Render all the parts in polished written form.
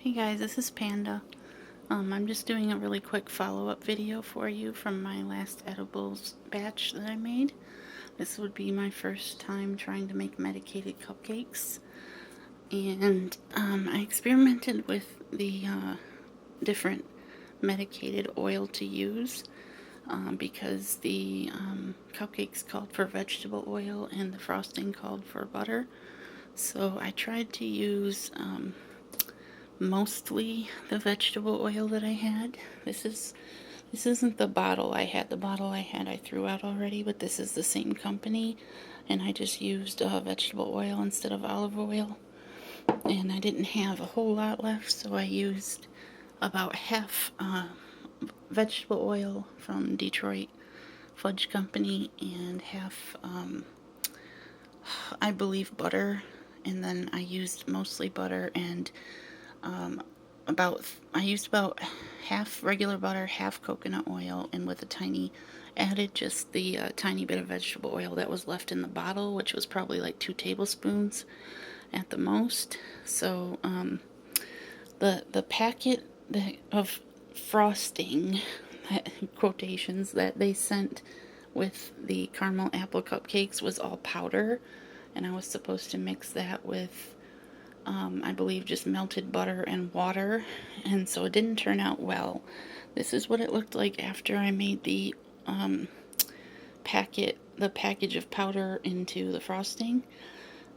Hey guys, this is Panda. I'm just doing a really quick follow-up video for you from my last edibles batch that I made. This would be my first time trying to make medicated cupcakes. And I experimented with the different medicated oil to use because the cupcakes called for vegetable oil and the frosting called for butter. So I tried to use mostly the vegetable oil that I had. This isn't the bottle I had. The bottle I had I threw out already, but this is the same company, and I just used vegetable oil instead of olive oil. And I didn't have a whole lot left, so I used about half vegetable oil from Detroit Fudge Company and half, I believe, butter. And then I used mostly butter and I used about half regular butter, half coconut oil, and with a tiny, added just the tiny bit of vegetable oil that was left in the bottle, which was probably like 2 tablespoons at the most. So the packet of frosting, quotations, that they sent with the caramel apple cupcakes was all powder, and I was supposed to mix that with I believe just melted butter and water, and so it didn't turn out well. This is what it looked like after I made the package of powder into the frosting.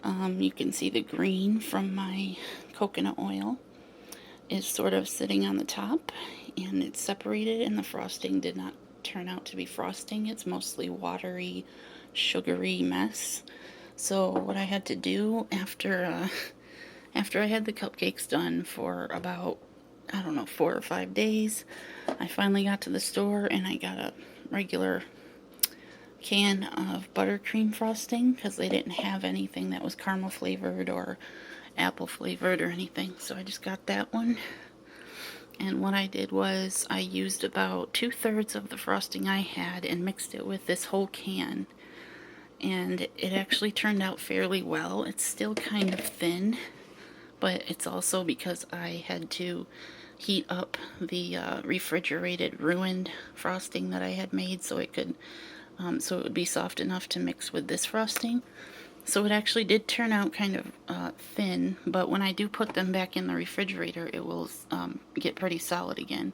You can see the green from my coconut oil is sort of sitting on the top, and it's separated, and the frosting did not turn out to be frosting. It's mostly watery, sugary mess. So what I had to do after I had the cupcakes done for about, I don't know, 4 or 5 days, I finally got to the store and I got a regular can of buttercream frosting because they didn't have anything that was caramel flavored or apple flavored or anything. So I just got that one. And what I did was I used about 2/3 of the frosting I had and mixed it with this whole can. And it actually turned out fairly well. It's still kind of thin, but it's also because I had to heat up the refrigerated ruined frosting that I had made so it would be soft enough to mix with this frosting. So it actually did turn out kind of thin, but when I do put them back in the refrigerator, it will get pretty solid again.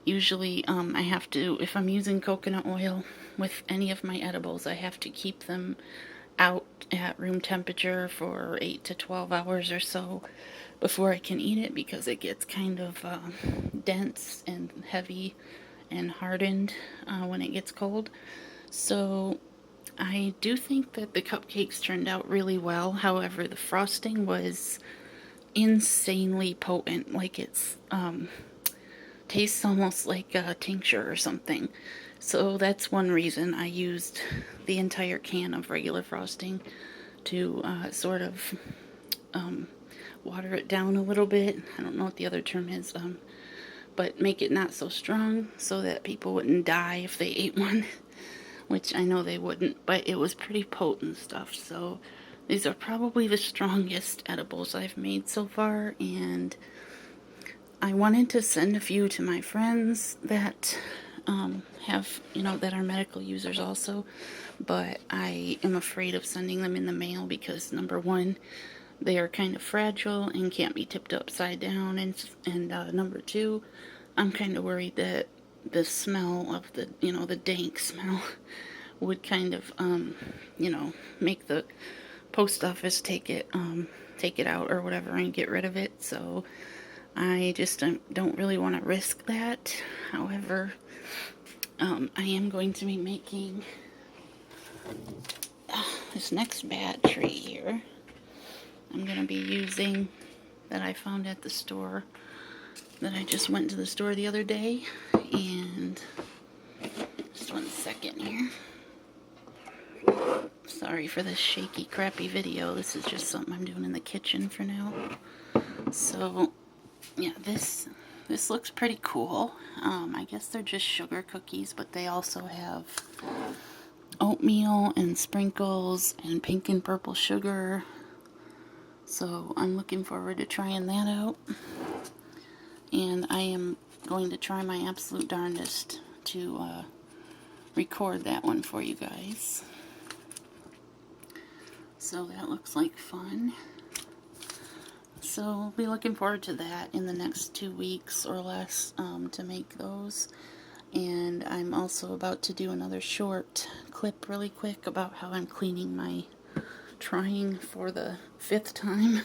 Usually I have to, if I'm using coconut oil with any of my edibles, I have to keep them out at room temperature for 8 to 12 hours or so before I can eat it, because it gets kind of dense and heavy and hardened when it gets cold. So I do think that the cupcakes turned out really well. However, the frosting was insanely potent. Like it's tastes almost like a tincture or something. So that's one reason I used the entire can of regular frosting to sort of water it down a little bit. I don't know what the other term is, but make it not so strong so that people wouldn't die if they ate one, which I know they wouldn't, but it was pretty potent stuff. So these are probably the strongest edibles I've made so far, and I wanted to send a few to my friends that that are medical users also, but I am afraid of sending them in the mail because, number one, they are kind of fragile and can't be tipped upside down, and number two, I'm kind of worried that the smell of the dank smell would kind of make the post office take it out or whatever and get rid of it. So I just don't really want to risk that. However, I am going to be making this next battery here. I'm going to be using that I found at the store, that I just went to the store the other day. And just 1 second here. Sorry for this shaky, crappy video. This is just something I'm doing in the kitchen for now. So yeah, this looks pretty cool. I guess they're just sugar cookies, but they also have oatmeal and sprinkles and pink and purple sugar. So I'm looking forward to trying that out. and I am going to try my absolute darndest to record that one for you guys. So that looks like fun. So I'll be looking forward to that in the next 2 weeks or less to make those. And I'm also about to do another short clip really quick about how I'm trying for the 5th time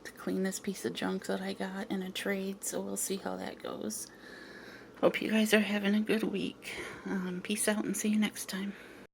to clean this piece of junk that I got in a trade, so we'll see how that goes. Hope you guys are having a good week. Peace out and see you next time.